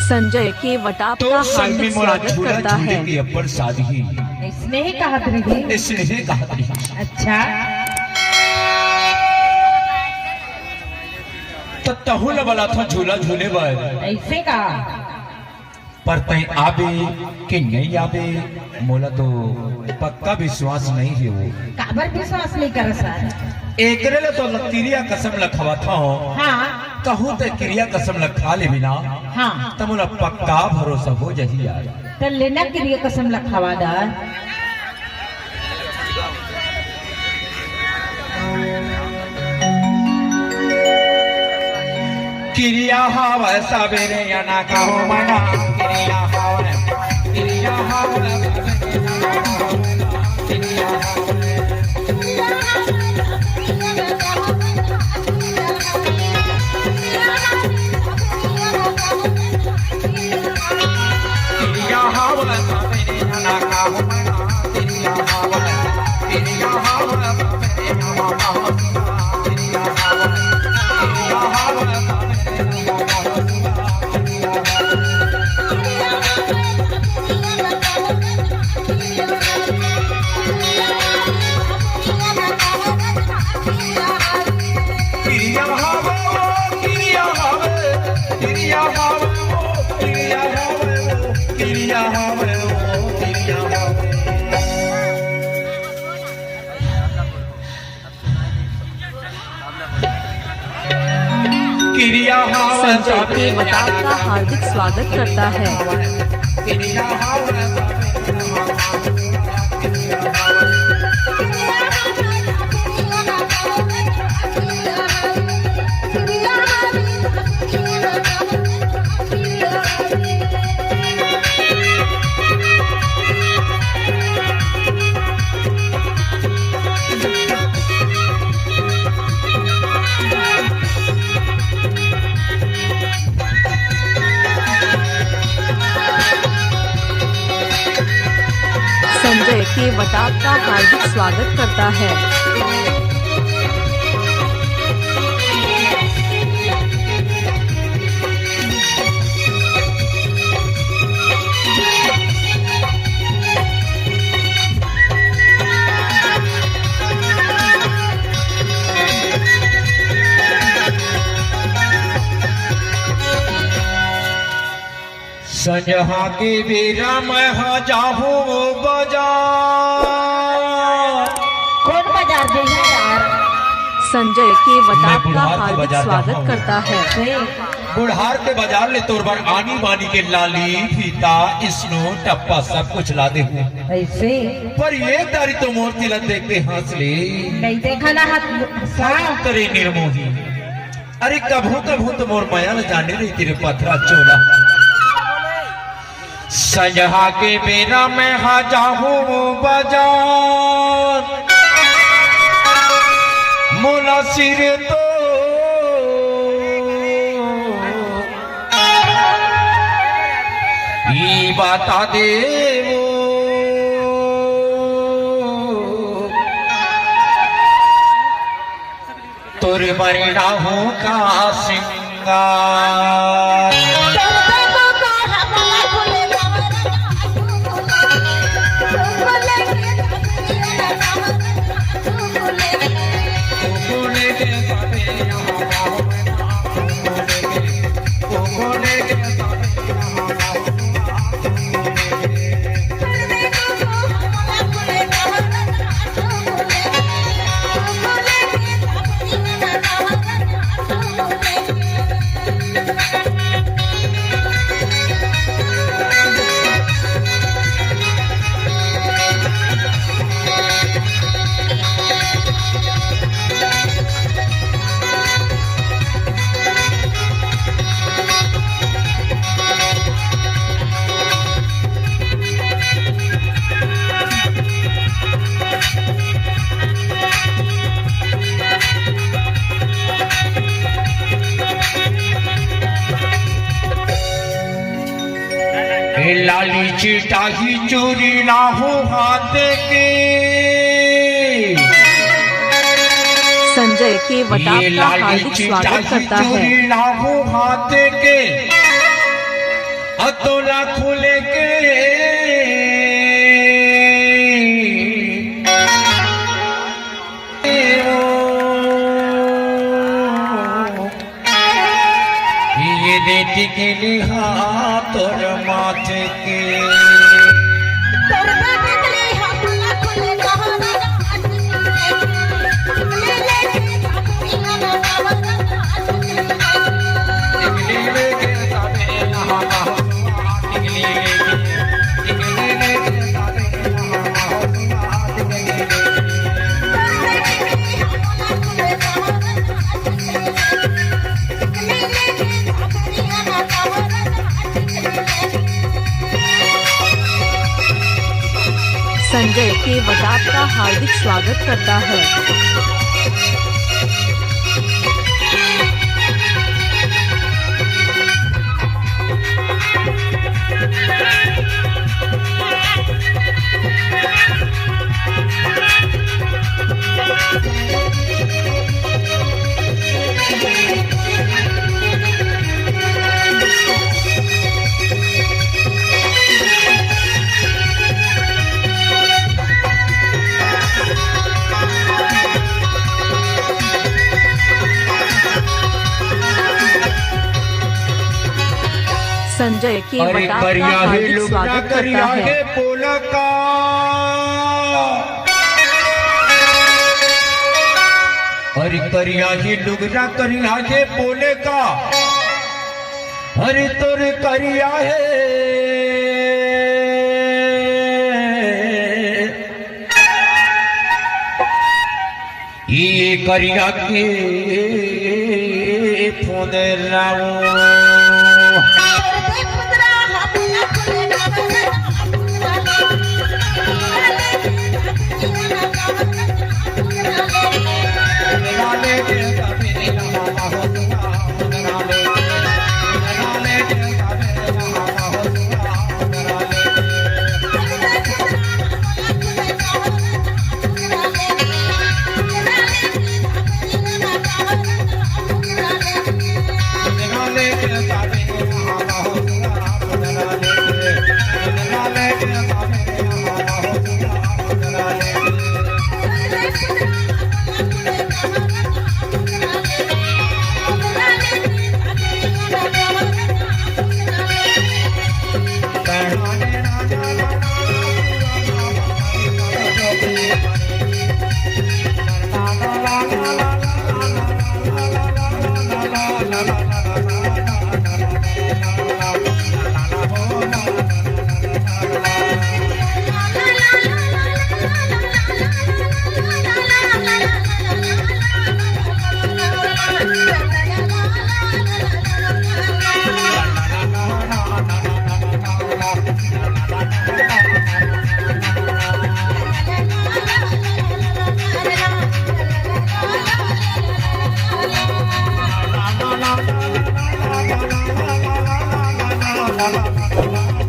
संजय के वटाप तो का संग में हार्दिक मोरा स्वागत झूला करता झूले है। की अपर सादगी स्नेह कहत रही। स्नेह कहत रही। अच्छा तो तहुल वाला था झूला झूले बर ऐसे का पर तय आबे कि नहीं आबे मोला तो पक्का विश्वास नहीं है वो काबर विश्वास नहीं कर सर। एकरे ले तो क्रिया कसम लखवा था हाँ कहूँ तो क्रिया कसम लखा ले बिना हाँ तो मोला पक्का भरोसा हो जही यार। तो लेना के लिए कसम लखावा दार। क्रिया हाव सवेरे या ना कहो मना क्रिया हाव क्रिया हाव क्रिया हाव सवेरे या ना कहो मना क्रिया हाव क्रिया हाव सवेरे या ना कहो क्रिया हाव क्रिया हाव क्रिया हाव क्रिया हाव क्रिया हाव क्रिया हाव क्रिया हाव क्रिया हाव क्रिया हाव संजय के वटाप का हार्दिक स्वागत करता है। क्रिया हाव संजय के वटाप का हार्दिक स्वागत करता है। संजहा के बेरा मैं जाहू बाजार। कौन बाजार दे यार। संजय के वटाप का बुढ़ार के हार्दिक बाजार स्वागत जाऊँ। करता है। बुढ़ार के बाजार ले तोर बार आनी बानी के लाली फीता स्नो टप्पा सब कुछ ला दे हूँ ऐसे पर ये तारी तो मोर तिलक देख के हंस ले नहीं देखा ना हाथ तेरे निर्मोही। अरे कभू कभू तो मोर माया न जाने रही तेरे पथरा चोला। संजहा के बेरा मैं जाहू बाजार मोला सिर तो ये बता दे तोरे मरीना हूँ का सिंगार। लाली चिटाही चोरी ना हो हाथ के संजय के ये वटाप का लाली हार्दिक स्वागत चिटाही करता है। चोरी ना हो हाथ के अतोला खुले के ये देती के लिहा तोर माथे के संजय केवट आपका हार्दिक स्वागत करता है। संजय केवट आपका हार्दिक स्वागत करता है। पोलका हरि करिया ही लुगरा करिया है पोले का हरि तुर करिया है ये करिया के phone Rao la la la la la la la la la la la